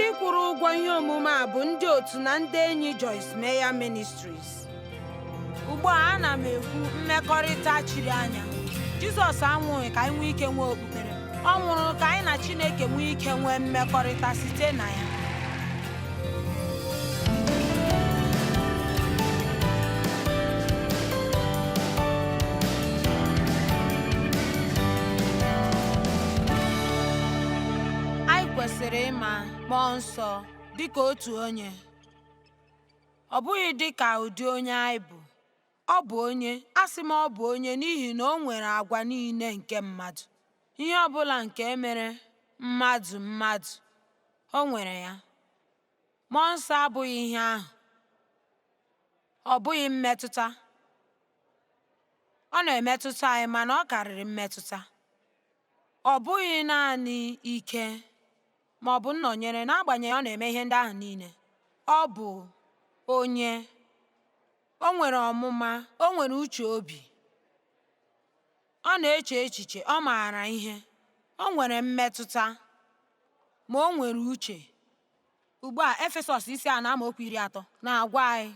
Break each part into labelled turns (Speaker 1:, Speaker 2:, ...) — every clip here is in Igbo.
Speaker 1: Ndị kwụrụ ụgwọ ihe omume a bụ ndị otu na ndị enyi Joyce Meyer Ministries. Ugbu a ana m ekwu mmekọrịta chiri anya. Jizọs anwụghị ka anyị nwee ike nwee okpukpere. Ọ nwụrụ ka anyị na Chineke nwee ike nwee mmekọrịta site na ya. Kwesịrị ịma Mmụọ Nsọ dịka otu onye, ọ bụghị dịka ụdị onye anyị bụ. Ọ bụ onye, asị m ọ bụ onye n'ihi na o nwere agwa niile nke mmadụ. Ihe ọ bụla nke mere mmadụ, o nwere ya. Mmụọ Nsọ abụghị ihe ahụ. Ọ bụghị mmetụta. Ọ na-emetụta anyị mana ọ karịrị mmetụta. Ọ bụghị naanị ike ma ọ bụ nnọnyere, n'agbanyeghị ọ na-eme ihe ndị ahụ niile. Ọ bụ onye, o nwere ọmụma, o nwere uche obi, ọ na-eche echiche, ọ maara ihe, o nwere mmetụta, ma o nwere uche. Ugbu a Efesọs 4:30 na-agwa anyị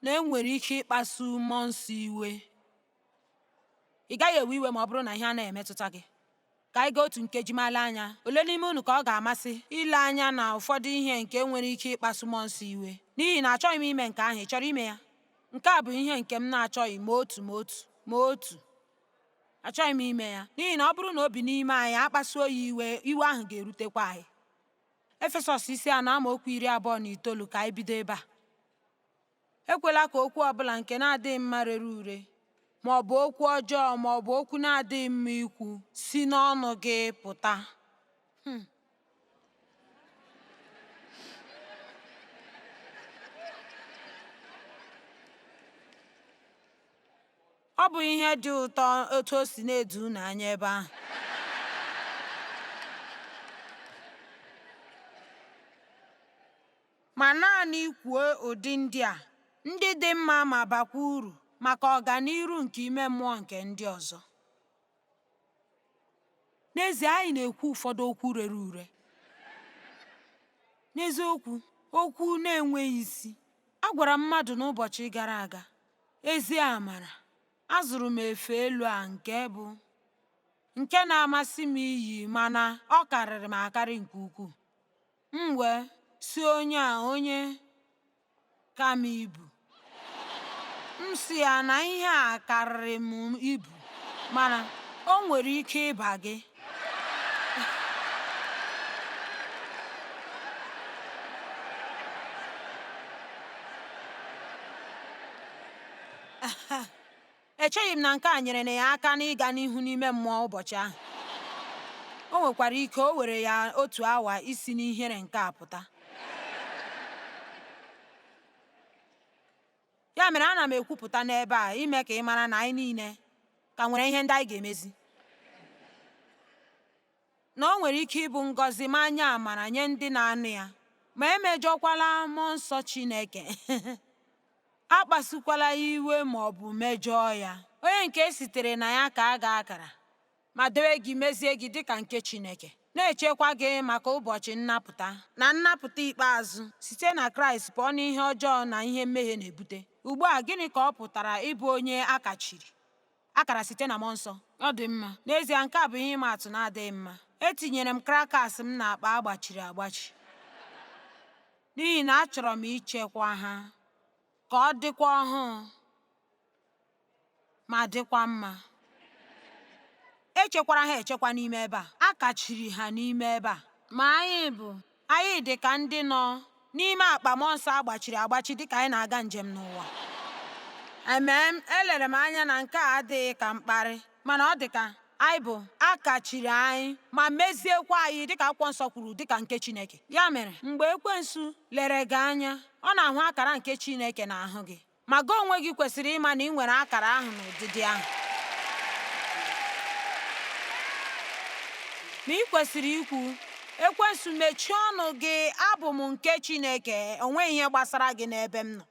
Speaker 1: na enwere ike ịkpasu Mmụọ Nsọ iwe. Ị gaghị ewe iwe ma ọ bụrụ na ihe a na-emetụta gị. Ka anyị gaa otu nkeji male anya. Ole n'ime unu ka ọ ga-amasị ile anya na ụfọdụ ihe nke nwere ike ịkpasu Mmụọ Nsọ iwe? N'ihi na achọghị m ime nke ahụ. Ị chọrọ ime ya? Nke a bụ ihe nke m na-achọghị ma otu. Achọghị m ime ya n'ihi na ọ bụrụ na obi n'ime anyị akpasuo ya iwe, iwe ahụ ga-erutekwa anyị. Efesọs 4:29 ka anyị bido ebe a. Ekwela ka okwu ọbụla nke na-adịghị mma rere ure, ma ọ bụ okwu ọjọọ ma ọ bụ okwu na-adịghị mma ikwu si n'ọnụ gị pụta. Ọ bụ ihe dị ụtọ otu o si na-edu unu anya ebe ahụ. Ma naanị kwuo ụdị ndị a, ndị dị mma ma bakwa uru maka ọganiru nke ime mmụọ nke ndị ọzọ. N'ezie, anyị na-ekwu ụfọdụ okwu rere ure. N'eziokwu, okwu na-enweghị isi. Agwara m mmadụ n'ụbọchị gara aga, ezi amara, azụrụ m efe elu a nke na-amasị m iyi mana ọ karịrị m akarị nke ukwuu. M wee si onye ka m ibu. M si ya na ihe a karịrị m ibu mana o nwere ike ịba gị. Echeghị m na nke a nyere ya aka n'ịga n'ihu n'ime mmụọ ụbọchị ahụ. O nwekwara ike o were ya 1 awa isi n'ihere nke a pụta. Ya mere ana m ekwupụta n'ebe a ime ka ị mara na anyị niile ka nwere ihe ndị anyị ga-emezi. Na o nwere ike ịbụ ngọzi ma anya amara nye ndị na-anụ ya, ma emejọkwala Mmụọ Nsọ Chineke. Akpasukwala ya iwe ma ọ bụ mejọọ ya. Onye nke sitere na ya ka a ga-akara ma dowe gị, mezie gị dịka nke Chineke, na-echekwa gị maka ụbọchị nnapụta na nnapụta ikpeazụ site na Kraịst pụọ n'ihe ọjọọ na ihe mmehie na-ebute. Ugbu a gịnị ka ọ pụtara ịbụ onye akara site na Mmụọ Nsọ? Ọ dị mma. N'ezie, nke a bụ ihe ịma atụ na-adịghị mma. Etinyere m krakas m n'akpa agbachiri agbachi n'ihi na achọrọ m ichekwa ha ka ọ dịkwa ọhụụ ma dịkwa mma. Echekwara ha echekwa n'ime ebe a. A kachiri ha n'ime ebe a. Ma anyị dị ka ndị nọ n'ime akpa Mmụọ Nsọ agbachiri agbachi dịka anyị na-aga njem n'ụwa. Elere m anya na nke a adịghị ka mkparị, mana ọ dị ka anyị bụ akachiri anyị ma meziekwa anyị dịka Akwụkwọ Nsọ kwuru, dịka nke Chineke. Ya mere, mgbe Ekwensu lere gị anya, ọ na-ahụ akara nke Chineke n'ahụ gị. Ma gị onwe gị kwesịrị ịma na ị nwere akara ahụ n'ụdịdị ahụ. Ma ị kwesịrị ikwu, Ekwensu, mechie ọnụ gị, abụ m nke Chineke, o nweghị ihe gbasara gị n'ebe m nọ.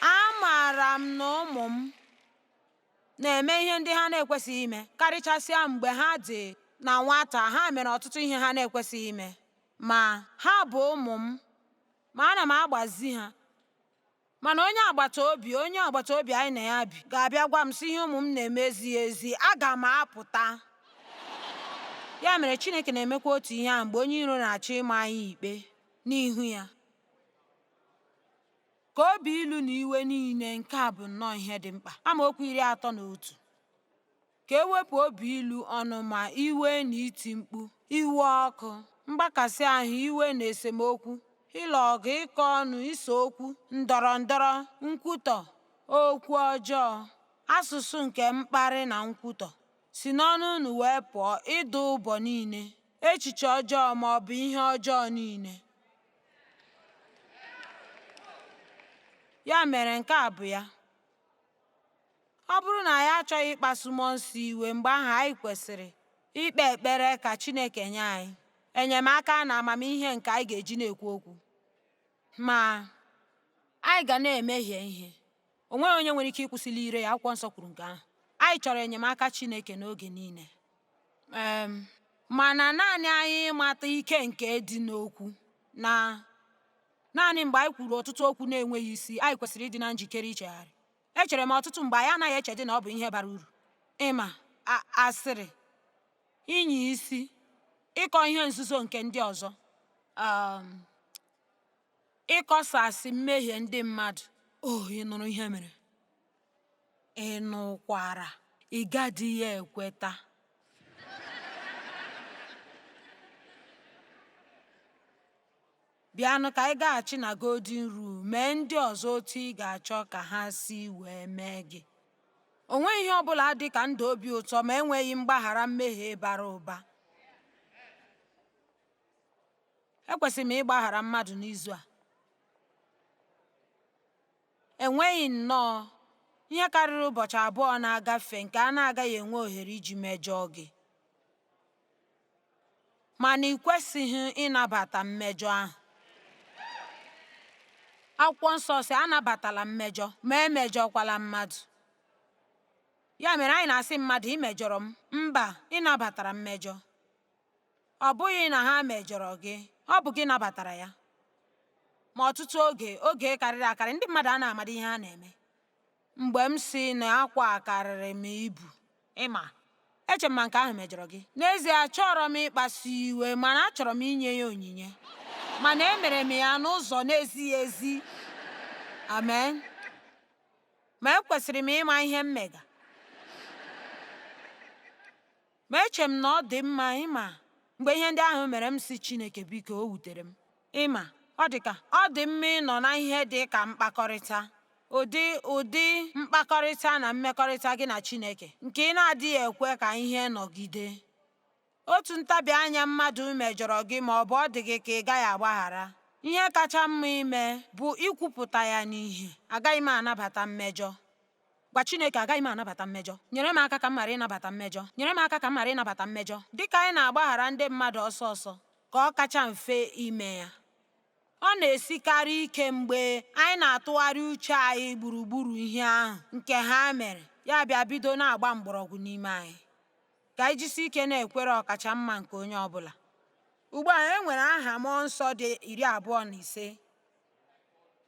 Speaker 1: Amaara m na ụmụ m na-eme ihe ndị ha na-ekwesịghị ime, karịchasịa mgbe ha dị na nwata ha mere ọtụtụ ihe ha na-ekwesịghị ime, ma ha bụ ụmụ m, ma ana m agbazi ha. Mana onye agbata obi anyị na ya bi ga-abịa gwa m sị ihe ụmụ m na-eme ezighị ezi, aga m apụta. Ya mere Chineke na-emekwa otu ihe a mgbe onye iro na-achọ ịma anyị ikpe n'ihu ya. Ka obi ilu na iwe niile, nke a bụ nnọọ ihe dị mkpa. Amaokwu 31. Ka ewepụ obi ilu, ọnụma, iwe na iti mkpu, iwe ọkụ, mgbakasị ahụ, iwe na esemokwu, ịlụ ọgụ, ịkọ ọnụ, ise okwu, ndọrọ ndọrọ, nkwutọ, okwu ọjọọ, asụsụ nke mkparị na nkwutọ. Si n'ọnụ unu wee pụọ ịdụ ụbọ niile, echiche ọjọọ ma ọ bụ ihe ọjọọ niile. Ya mere nke a bụ ya. Ọ bụrụ na anyị achọghị ịkpasu mmụọ nsọ iwe, mgbe ahụ anyị kwesịrị ikpe ekpere ka Chineke nye anyị enyemaka na amamihe nke anyị ga-eji na-ekwu okwu. Ma anyị ga na-emehie ihe, o nweghị onye nwere ike ịkwụsịli ire ya. Akwụkwọ nsọ kwuru nke ahụ. Anyị chọrọ enyemaka Chineke n'oge niile. Mana naanị anyị ịmata ike nke dị n'okwu, na naanị mgbe anyị kwuru ọtụtụ okwu na-enweghị isi, anyị kwesịrị ịdị na njikere ichegharị. Echere m ọtụtụ mgbe anyị anaghị echedị na ọ bụ ihe bara uru ịma asịrị, inye isi, ịkọ ihe nzuzo nke ndị ọzọ, ịkọsasị mmehie ndị mmadụ. Ị nụrụ ihe mere? Ị nụkwara? Ị gadịghị ekweta. Bịanụ ka anyị gaghachi na golden rule, mee ndị ọzọ otu ị ga-achọ ka ha si wee mee gị. O nweghị ihe ọbụla dị ka ndụ obi ụtọ ma enweghị mgbaghara mmehie bara ụba. Ekwesịrị m ịgbaghara mmadụ n'izu a. Enweghị nnọọ ihe karịrị ụbọchị abụọ na-agafe nke a na-agaghị enwe ohere iji mejọọ gị. Mana ị kwesịghị ịnabata mmejọ ahụ. Akwụkwọ nsọ sị anabatala mmejọ ma emejọkwala mmadụ. Ya mere anyị na-asị mmadụ ị mejọrọ m. Mba, ị nabatara mmejọ. Ọ bụghị na ha mejọrọ gị, ọ bụ gị nabatara ya. Ma ọtụtụ oge karịrị akarị, ndị mmadụ a na-amado ihe ha na-eme. Mgbe m si na akwa karịrị m ibu, eche m ma nke ahụ mejọrọ gị. N'ezie, achọrọ m ịkpasu iwe, mana achọrọ m inye ya onyinye, mana emere m ya n'ụzọ na-ezighị ezi. Amen. Ma ekwesịrị m ịma ihe m mega. Ma eche m na ọ dị mma mgbe ihe ndị ahụ mere m si Chineke biko, o wutere m. Ọ dị mma ịnọ na ihe dị ka mkpakọrịta, ụdị mkpakọrịta na mmekọrịta gị na Chineke nke ị na-adịghị ekwe ka ihe nọgide. Otu ntabi anya mmadụ mejọrọ gị ma ọ bụ ọ dị gị ka ị gaghị agbaghara, ihe kacha mma ime bụ ikwupụta ya n'ihe. Agaghị m anabata mmejọ. Gwa Chineke, agaghị m anabata mmejọ. Nyere m aka ka m ghara ịnabata mmejọ. Nyere m aka ka m ghara ịnabata mmejọ. Dịka anyị na-agbaghara ndị mmadụ ọsọ ọsọ, ka ọ kacha mfe ime ya. Ọ na-esikarị ike mgbe anyị na-atụgharị uche anyị gburugburu ihe ahụ nke ha mere, ya bịa bido na-agba mgbọrọgwụ n'ime anyị. Ka anyị jisi ike na-ekwere ọkacha mma nke onye ọbụla. Ugbu a, e nwere aha mmụọ nsọ dị 25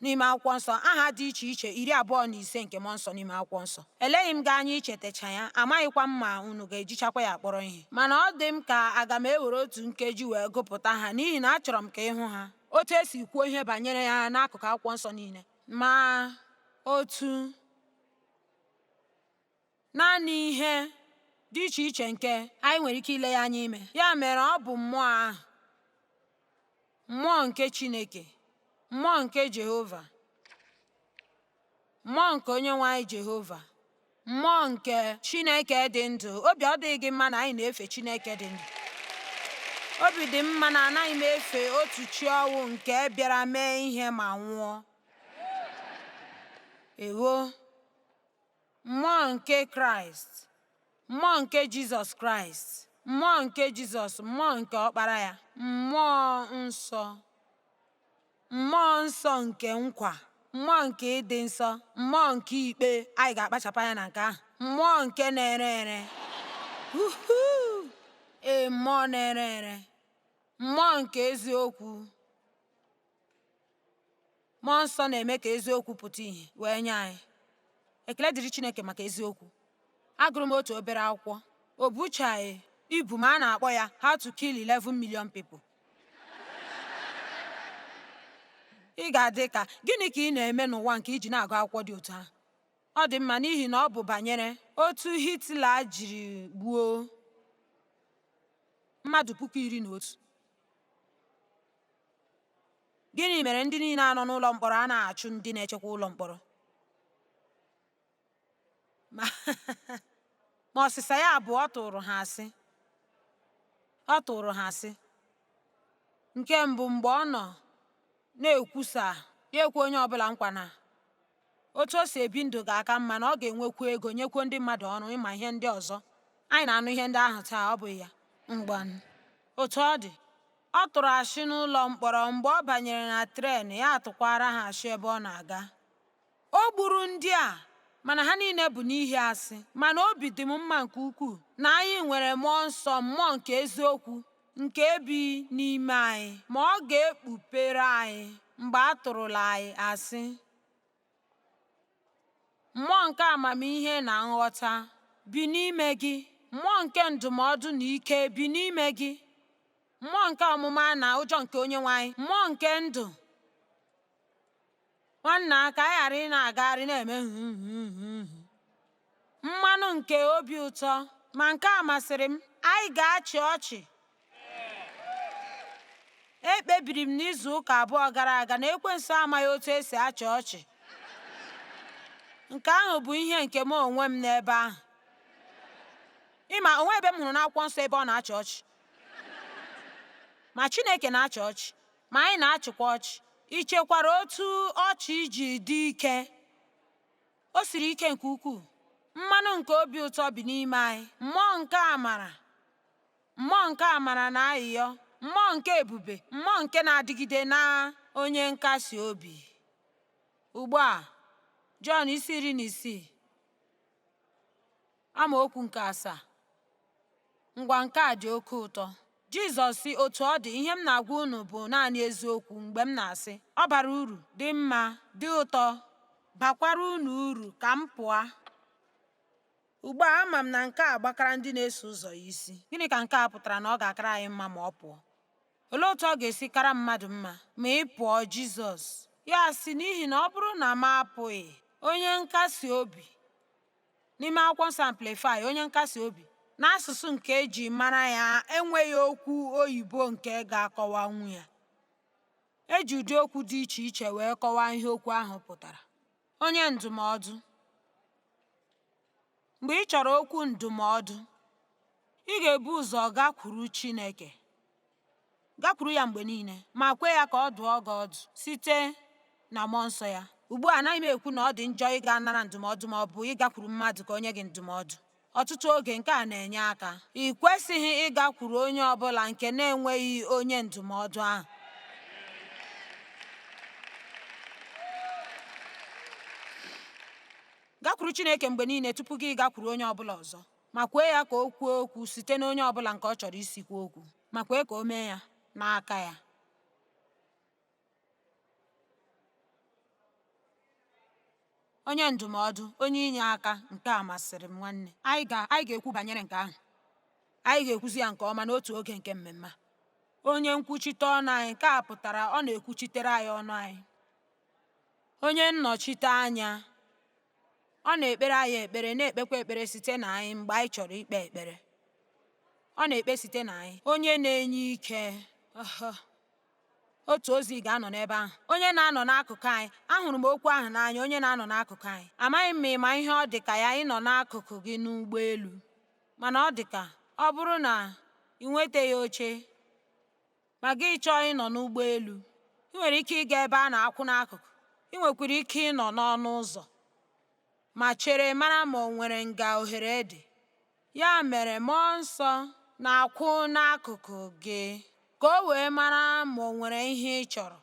Speaker 1: n'ime akwụkwọ nsọ. Aha dị iche iche 25 nke mmụọ nsọ n'ime akwụkwọ nsọ. Eleghị m gị anya ichetacha ya, amaghịkwa m ma unu ga-ejichakwa ya kpọrọ ihe. Mana ọ dị m ka aga m ewere otu nkeji wee gụpụta ha, n'ihi na achọrọ m ka ịhụ ha, otu esi kwuo ihe banyere ya n'akụkụ akwụkwọ nsọ niile. Ma otu naanị ihe dị iche iche nke anyị nwere ike ile ya anya ime. Ya mere ọ bụ mmụọ ahụ, mmụọ nke Chineke, mmụọ nke Jehova, mmụọ nke Onyenwe anyị Jehova, mmụọ nke Chineke dị ndụ. Obi ọ dịghị gị mma na anyị na-efe Chineke dị ndụ? Obi dị mma na anaghị m efe otu chi ọnwụ nke bịara mee ihe ma nwụọ. Ewo, mmụọ nke Kraịst, mmụọ nke Jizọs Kraịst, mmụọ nke Jizọs, mmụọ nke ọkpara ya, mmụọ nsọ, mmụọ nsọ nke nkwa, mmụọ nke ịdị nsọ, mmụọ nke ikpe. Anyị ga-akpachapụ anya na nke ahụ. Mmụọ nke na-ere ere. mmụọ na-ere ere, mmụọ nke eziokwu. Mmụọ nsọ na-eme ka eziokwu pụta ìhè wee nye anyị. Ekele dịrị Chineke maka eziokwu. Agụrụ m otu obere akwụkwọ, o buchaghị ibu ma a na-akpọ ya How to Kill 11 Million People. Ị ga-adị ka gịnị ka ị na-eme n'ụwa nke iji na-agụ akwụkwọ dị otu ahụ? Ọ dị mma n'ihi na ọ bụ banyere otu Hitler jiri gbuo mmadụ 11,000. Gịnị mere ndị niile anọ n'ụlọ mkpọrọ a na-achụ ndị na-echekwa ụlọ mkpọrọ? Ma ọsịsa ya bụ ọ tụrụ ha asị. Nke mbụ, mgbe ọ nọ na-ekwusa ya ekwe onye ọbụla nkwa na otu o si ebi ndụ ga-aka mma, na ọ ga-enwekwu ego, nyekwuo ndị mmadụ ọrụ, ịma ihe ndị ọzọ. Anyị na-anụ ihe ndị ahụ taa, ọ bụ ya? Mgbanụ. Otu ọ dị, ọ tụrụ asị n'ụlọ mkpọrọ. Mgbe ọ banyere na tren, ya atụkwara ha asị ebe ọ na-aga. O gburu ndị a, mana ha niile bụ n'ihi asị. Mana obi dị m mma nke ukwuu na anyị nwere mmụọ nsọ, mmụọ nke eziokwu, nke bi n'ime anyị, ma ọ ga-ekpupere anyị mgbe a tụrụla anyị asị. Mmụọ nke amamihe na nghọta bi n'ime gị. Mmụọ nke ndụmọdụ na ike bi n'ime gị. Mmụọ nke ọmụma na ụjọ nke Onyenwe anyị. Mmụọ nke ndụ. Nwanna, ka anyị ghara ị na-agagharị na-eme mmanụ nke obi ụtọ. Ma nke a masịrị m, anyị ga-achị ọchị. Ekpebiri m n'izu ụka abụọ gara aga na ekwensu amaghị otu esi achị ọchị. Nke ahụ bụ ihe nke m onwe m n'ebe ahụ. Ịma, onwe ebe m hụrụ n'akwụkwọ nsọ ebe ọ na-achị ọchị. Ma Chineke na-achị ọchị, ma anyị na-achịkwa ọchị. I chekwara otu ọchị ji dị ike? O siri ike nke ukwuu. Mmanụ nke obi ụtọ bi n'ime anyị. Mmụọ nke amara na ayịyọ. Mmụọ nke ebube. Mmụọ nke na-adịgide na onye nkasi obi. Ugbu a, Jọn 16 amaokwu nke 7. Ngwa, nke a dị oke ụtọ. Jizọs sị, otu ọ dị, ihe m na-agwa unu bụ naanị eziokwu mgbe m na-asị ọ bara uru, dị mma, dị ụtọ, bakwara unu uru ka m pụọ. Ugbu a, ama m na nke a gbakara ndị na-eso ụzọ ya isi. Gịnị ka nke a pụtara? Na ọ ga-akara anyị mma ma ọ pụọ. Olee otu ọ ga-esi kara mmadụ mma ma ị pụọ? Jizọs ya sị, n'ihi na ọ bụrụ na m apụghị, onye nkasi obi, n'ime akwụkwọ nsọ Amplify, onye nkasi obi n'asụsụ nke eji mara ya enweghị okwu oyibo nke ga-akọwanwu ya. Eji ụdị okwu dị iche iche wee kọwaa ihe okwu ahụ pụtara. Onye ndụmọdụ. Mgbe ị chọrọ okwu ndụmọdụ, ị ga-ebu ụzọ gakwuru Chineke. Gakwuru ya mgbe niile, ma kwe ya ka ọ dụọ gị ọdụ site na mmụọ nsọ ya. Ugbu a, anaghị m ekwu na ọ dị njọ ịga nara ndụmọdụ ma ọ bụ ịgakwuru mmadụ ka o nye gị ndụmọdụ. Ọtụtụ oge nke a na-enye aka. Ị kwesịghị ịgakwuru onye ọbụla nke na-enweghị onye ndụmọdụ ahụ. Gakwuru Chineke mgbe niile tupu gị gakwuru onye ọbụla ọzọ, ma kwee ya ka o kwuo okwu site n'onye ọbụla nke ọ chọrọ isi kwuo okwu, ma kwee ka o mee ya n'aka ya. Onye ndụmọdụ, onye inye aka, nke a masịrị m nwanne. Anyị ga-ekwu banyere nke ahụ. Anyị ga-ekwuzi ya nke ọma n'otu oge nke mmemme. Onye nkwuchite ọnụ anyị, nke a pụtara ọ na-ekwuchitere anyị ọnụ anyị. Onye nnọchite anya, ọ na-ekpere anyị ekpere, na-ekpekwa ekpere site na anyị mgbe anyị chọrọ ikpe ekpere. Ọ na-ekpe site na anyị. Onye na-enye ike. Otu ozi ga-anọ n'ebe ahụ. Onye na-anọ n'akụkụ anyị. Ahụrụ m okwu ahụ n'anya, onye na-anọ n'akụkụ anyị. Amaghị m ma ihe ọ dị ka ya ịnọ n'akụkụ gị n'ụgbọelu. Mana ọ dị ka ọ bụrụ na ị nwetaghị oche ma gị chọọ ịnọ n'ụgbọelu, ị nwere ike ịga ebe a na-akwụ n'akụkụ. Ị nwekwara ike ịnọ n'ọnụ ụzọ ma chere mara ma o nwere nga ohere dị. Ya mere, mmụọ nsọ na-akwụ n'akụkụ gị ka o wee mara ma o nwere ihe ị chọrọ,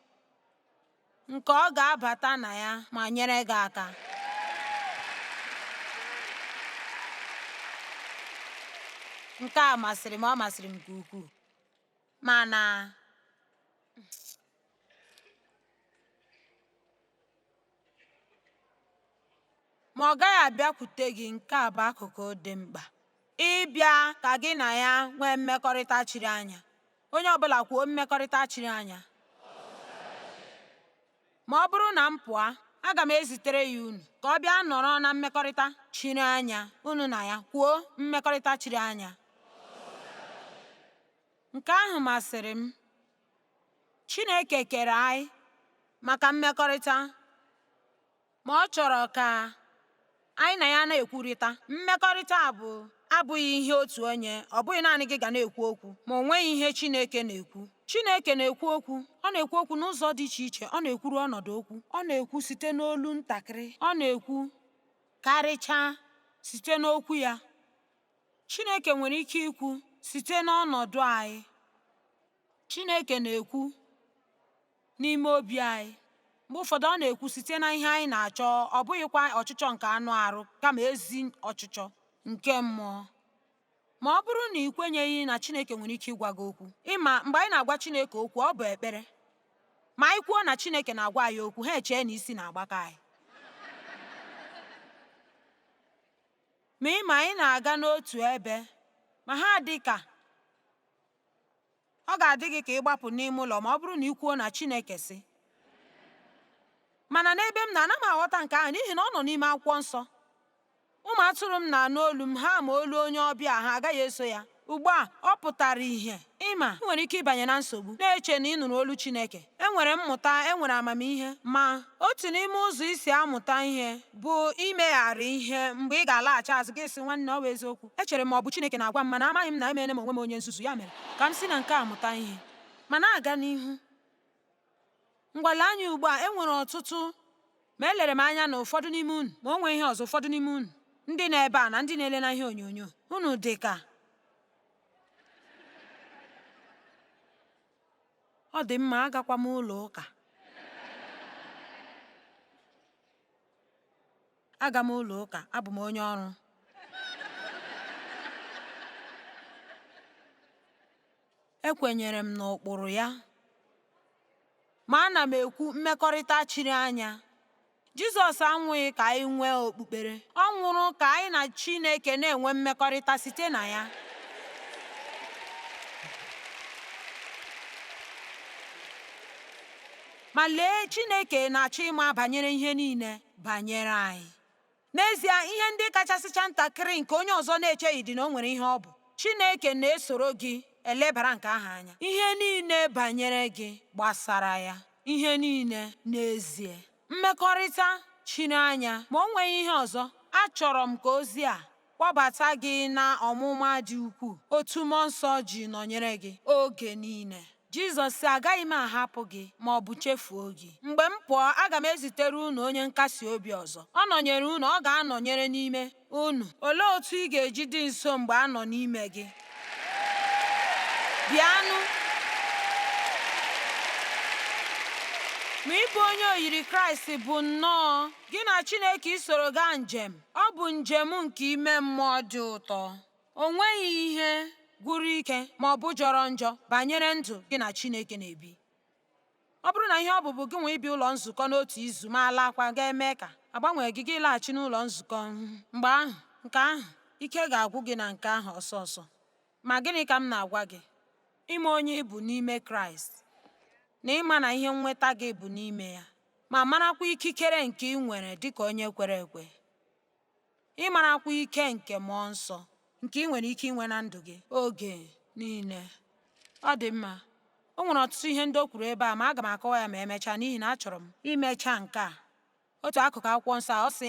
Speaker 1: nke ọ ga-abata na ya ma nyere gị aka. nke a masịrị m, ọ masịrị m nke ukwuu, mana ọ gaghị abịakwute gị. Nke a bụ akụkụ dị mkpa, ịbịa ka gị na ya nwee mmekọrịta chiri anya. Onye ọbụla kwuo mmekọrịta chiri anya. Ma ọ bụrụ na m pụọ, aga m ezitere ya unu ka ọ bịa nọrọ na mmekọrịta chiri anya. Unu na ya kwuo mmekọrịta chiri anya. Nke ahụ masịrị m. Chineke kere anyị maka mmekọrịta, ma ọ chọrọ ka anyị na ya na-ekwurịta. Mmekọrịta abụghị ihe otu onye, ọ bụghị naanị gị ga na-ekwu okwu, ma o nweghị ihe Chineke na-ekwu. Chineke na-ekwu okwu, ọ na-ekwu okwu n'ụzọ dị iche iche. Ọ na-ekwuru ọnọdụ okwu, ọ na-ekwu site n'olu ntakịrị, ọ na-ekwu karịchaa site n'okwu ya. Chineke nwere ike ikwu site n'ọnọdụ anyị. Chineke na-ekwu n'ime obi anyị. Mgbe ụfọdụ ọ na-ekwu site na ihe anyị na-achọ, ọ bụghịkwa ọchịchọ nke anụ arụ, kama ezi ọchịchọ nke mmụọ. Ma ọ bụrụ na ị kwenyeghị na Chineke nwere ike ịgwa gị okwu, ịma mgbe anyị na-agwa Chineke okwu, ọ bụ ekpere. Ma anyị kwuo na Chineke na-agwa anyị okwu, ha echee na isi na-agbaka anyị. Ma ịma anyị na-aga n'otu ebe, ma ha dị ka ọ ga-adị gị ka ịgbapụ n'ime ụlọ ma ọ bụrụ na ị kwuo na Chineke sị. Mana n'ebe m na-ana m aghọta nke ahụ, n'ihi na ọ nọ n'ime akwụkwọ nsọ. Ụmụ atụrụ m na-anụ olu m, ha ma olu onye ọbịa, ha agaghị eso ya. Ugbu a ọ pụtara ihe. Ịma ị nwere ike ịbanye na nsogbu na-eche na ị nụrụ olu Chineke. Enwere mmụta, enwere amamihe, ma otu n'ime ụzọ isi amụta ihe bụ imegharị ihe. Mgbe ị ga-alaghachi azụ gị sị, nwanne, ọ bụ eziokwu, echere m ọ bụ Chineke na-agwa m, mana amaghị m na emere m onwe m onye nzuzu. Ya mere ka m si na nke a mụta ihe ma na-aga n'ihu. Ngwale anya ugbu a, enwere ọtụtụ, ma elere m anya na ụfọdụ n'ime unu, ma o nwee ihe ọzọ, ụfọdụ n'ime unu ndị nọ ebe a na ndị na-ele na ihe onyonyo, unu dị ka ọ dị mma, agakwa m ụlọ ụka. Aga m ụlọ ụka, abụ m onye ọrụ. Ekwenyere m n'ụkpụrụ ya, ma ana m ekwu mmekọrịta chiri anya. Jizọs anwụghị ka anyị nwee okpukpere, ọ nwụrụ ka anyị na Chineke na-enwe mmekọrịta site na ya. Ma lee, Chineke na-achọ ịma banyere ihe niile banyere anyị. N'ezie, ihe ndị kachasịcha ntakịrị nke onye ọzọ na-echeghị dị na o nwere ihe ọ bụ. Chineke na-esoro gị elebara nke ahụ anya. Ihe niile banyere gị gbasara ya, ihe niile n'ezie. Mmekọrịta chiri anya. Ma o nweghị ihe ọzọ, achọrọ m ka ozi a kpọbata gị na ọmụma dị ukwuu, otu mmụọ nsọ ji nọnyere gị oge niile. Jizọs sị, agaghị m ahapụ gị ma ọ bụ chefuo gị. Mgbe m pụọ, aga m ezitere unu onye nkasi obi ọzọ. Ọ nọnyere unu, ọ ga-anọnyere n'ime unu. Olee otu ị ga-eji dị nso mgbe a nọ n'ime gị? Bịanụ. Ma ịbụ onye oyiri Kraịst bụ nnọọ gị na Chineke isoro gaa njem. Ọ bụ njem nke ime mmụọ dị ụtọ. O nweghị ihe gwụrụ ike ma ọ bụ jọrọ njọ banyere ndụ gị na Chineke na-ebi. Ọ bụrụ na ihe ọ bụ gị nwe ibi ụlọ nzukọ n'otu izu ma alakwa, ga-eme ka agbanwee gị laghachi n'ụlọ nzukọ. Mgbe ahụ, nke ahụ ike ga-agwụ gị na nke ahụ ọsọ ọsọ. Ma gịnị ka m na-agwa gị? Ime onye ịbụ n'ime Kraịst, na ịma na ihe nnweta gị bụ n'ime ya, ma marakwa ikikere nke ị nwere dịka onye kwere ekwe. Ịmarakwa ike nke Mmụọ Nsọ nke ị nwere ike inwe na ndụ gị oge niile. Ọ dị mma. O nwere ọtụtụ ihe ndị o kwuru ebe a, ma aga m akọwa ya ma emechaa, n'ihi na achọrọ m imecha nke a. Otu akụkụ akwụkwọ nsọ ọ sị,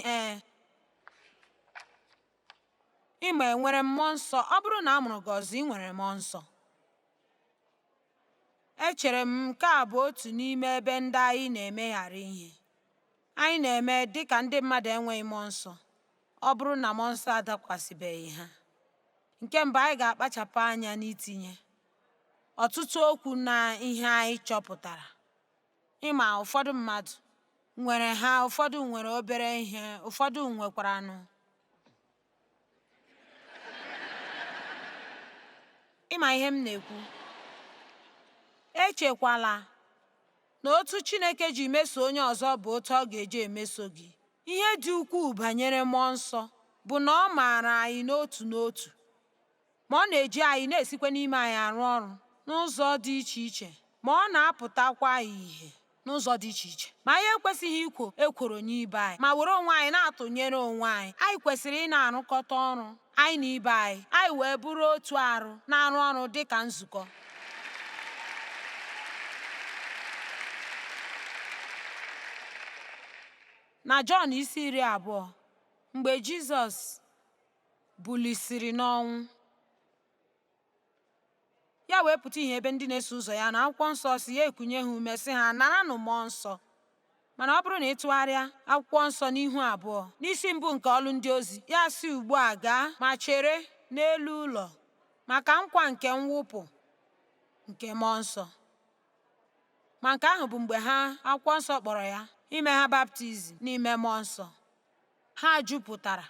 Speaker 1: ịma enwere Mmụọ Nsọ. Ọ bụrụ na a mụrụ gị ọzọ, ị nwere Mmụọ Nsọ. Echere m nke a bụ otu n'ime ebe ndị anyị na-emeghara ihe. Anyị na-eme dị ka ndị mmadụ enweghị Mmụọ Nsọ. Ọ bụrụ na Mmụọ Nsọ adakwasịbeghị ha. Nke mbụ, anyị ga-akpachapụ anya n'itinye ọtụtụ okwu na ihe anyị chọpụtara. Ịma ụfọdụ mmadụ nwere ha, ụfọdụ nwere obere ihe, ụfọdụ nwekwaranụ ịma ihe m na-ekwu. Echekwala na otu Chineke ji meso onye ọzọ bụ otu ọ ga-eji emeso gị. Ihe dị ukwuu banyere mmụọ nsọ bụ na ọ maara anyị n'otu n'otu, ma ọ na-eji anyị na-esikwa n'ime anyị arụ ọrụ n'ụzọ dị iche iche, ma ọ na-apụtakwa ìhè n'ụzọ dị iche iche. Ma anyị ekwesịghị ikwo ekworo n'ibe anyị ma were onwe anyị na-atụnyere onwe anyị. Anyị kwesịrị ị na-arụkọta ọrụ anyị na ibe anyị wee bụrụ otu arụ na-arụ ọrụ dị ka nzukọ. Na Jọn isi 20, mgbe Jizọs bulisiri n'ọnwụ, ya wee pụta ihe ebe ndị na-eso ụzọ ya na akwụkwọ nsọ si ya ekunye ha ume sị ha naranụ mmụọ nsọ. Mana ọ bụrụ na ị tụgharịa akwụkwọ nsọ n'ihu abụọ n'isi mbụ nke ọlụ ndị ozi, ya si ugbu a gaa ma chere n'elu ụlọ maka nkwa nke mwụpụ nke mmụọ nsọ. Ma nke ahụ bụ mgbe ha akwụkwọ nsọ kpọrọ ya ime ha baptizim n'ime mmụọ nsọ. Ha jupụtara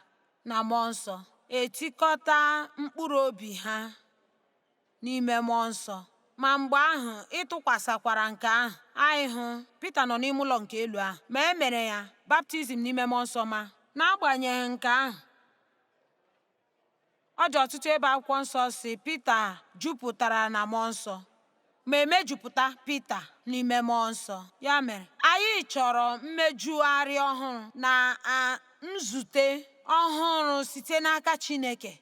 Speaker 1: na mmụọ nsọ, etikọta mkpụrụ obi ha n'ime mmụọ nsọ. Ma mgbe ahụ ịtụkwasịkwara nke ahụ, anyị hụ Pita nọ n'ime ụlọ nke elu ahụ, ma e mere ya baptizim n'ime mmụọ nsọ. Ma n'agbanyeghị nke ahụ, ọ dị ọtụtụ ebe akwụkwọ nsọ si Pita jupụtara na mmụọ nsọ, ma emejupụta Pita n'ime mmụọ nsọ. Ya mere anyị chọrọ mmejugharị ọhụrụ na nzute ọhụrụ site n'aka Chineke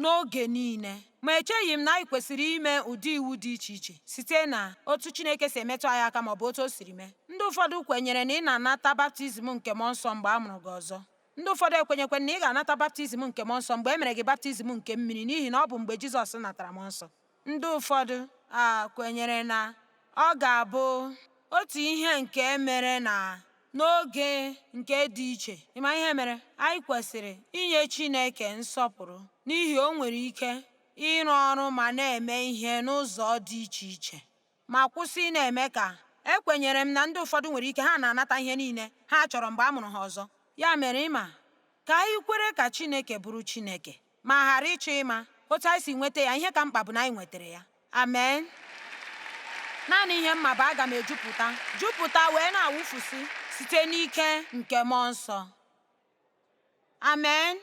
Speaker 1: n'oge niile. Ma echeghị m na anyị kwesịrị ime ụdị iwu dị iche iche site na otu Chineke si emetụ anyị aka ma ọ bụ otu o siri mee. Ndị ụfọdụ kwenyere na ị na-anata baptizim nke mmụọ nsọ mgbe a mụrụ gị ọzọ. Ndị ụfọdụ ekwenyekwa na ị ga-anata baptizim nke mmụọ nsọ mgbe e mere gị baptizim nke mmiri, n'ihi na ọ bụ mgbe Jizọs natara mmụọ nsọ. Ndị ụfọdụ kwenyere na ọ ga-abụ otu ihe nke mere n'oge nke dị iche. Ịma ihe mere anyị kwesịrị inye Chineke nsọpụrụ n'ihi o nwere ike ịrụ ọrụ ma na-eme ihe n'ụzọ dị iche iche, ma kwụsị na-eme ka ekwenyere m na ndị ụfọdụ nwere ike ha na-anata ihe niile ha chọrọ mgbe a mụrụ ha ọzọ. Ya mere ịma ka anyị kwere ka Chineke bụrụ Chineke ma ghara ịchọ ịma otu anyị si nweta ya. Ihe ka mkpa bụ na anyị nwetara ya. Amen. Naanị ihe mma bụ aga m jupụta wee na-awụfusi site n'ike nke mmụọ nsọ. Amen.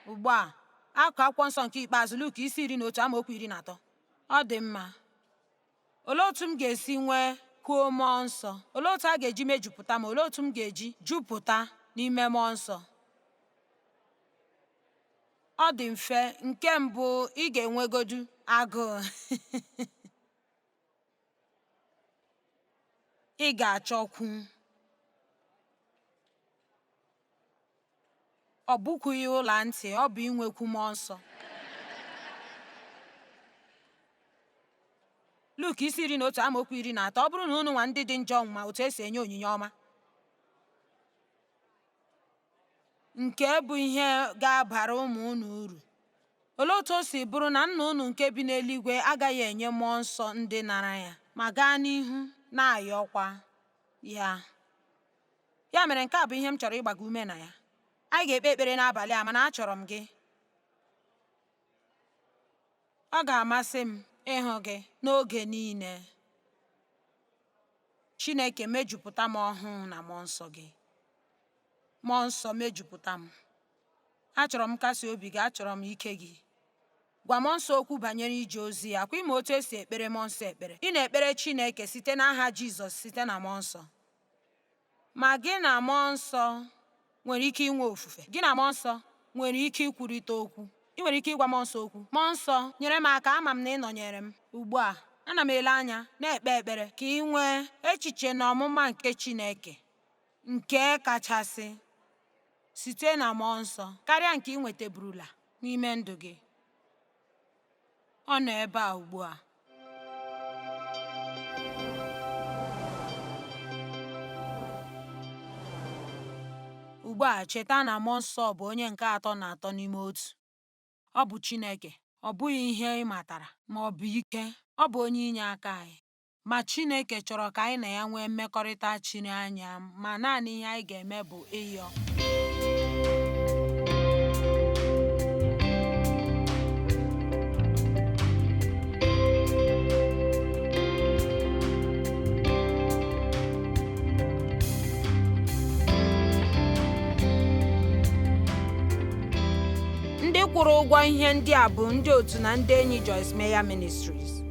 Speaker 1: Ugbu a akụ akwụkwọ nsọ nke ikpeazụ, Luk isi 11 amaokwu 13. Ọ dị mma. Olee otu m ga-esi nwee kuo mmụọ nsọ? Olee otu a ga-eji mejupụta m? Olee otu m ga-eji jupụta n'ime mmụọ nsọ? Ọ dị mfe. Nke mbụ, ị ga-enwegodu agụụ. Ị ga-achọkwu. Ọ bụkwughị ụla ntị, ọ bụ inwekwu mmụọ nsọ. Luk isi 11 amaokwu 13. Ọ bụrụ na unu nwa ndị dị njọ ma otu esi enye onyinye ọma, nke bụ ihe ga-abara ụmụ unu uru, olee otu o si bụrụ na nna unu nke bi n'eluigwe agaghị enye mmụọ nsọ ndị nara ya ma gaa n'ihu na-ayọkwa ya. Ya mere nke a bụ ihe m chọrọ ịgbaga ume na ya. Anyị ga-ekpe ekpere n'abalị a, mana achọrọ m gị. Ọ ga-amasị m ịhụ gị n'oge niile. Chineke mejupụta m ọhụụ na mmụọ nsọ gị. Mmụọ nsọ mejupụta m. Achọrọ m nkasi obi gị, achọrọ m ike gị. Gwa mmụọ nsọ okwu banyere ije ozi ya. Kwa ime otu esi ekpere mmụọ nsọ ekpere. Ị na-ekpere Chineke site n'aha Jizọs, site na mmụọ nsọ. Ma gị na mmụọ nsọ nwere ike inwe ofufe. Gị na mmụọ nsọ nwere ike ikwurịta okwu. Ị nwere ike ịgwa mmụọ nsọ okwu. Mmụọ nsọ nyere m aka, ama m na ị nọnyere m. Ugbu a ana m ele anya na-ekpe ekpere ka ị nwee echiche na ọmụma nke Chineke nke kachasị site na mmụọ nsọ karịa nke ị nwetaburula n'ime ndụ gị. Ọ nọ ebe a ugbu a. Ugbu a cheta na mmụọ nsọ bụ onye nke atọ na atọ n'ime otu. Ọ bụ Chineke. Ọ bụghị ihe ị matara ma ọ bụ ike. Ọ bụ onye inye aka anyị. Ma Chineke chọrọ ka anyị na ya nwee mmekọrịta chiri anya, ma naanị ihe anyị ga-eme bụ ịyọ. kwụrụ ụgwọ ihe ndị a bụ ndị otu na ndị enyi Joyce Meyer Ministries.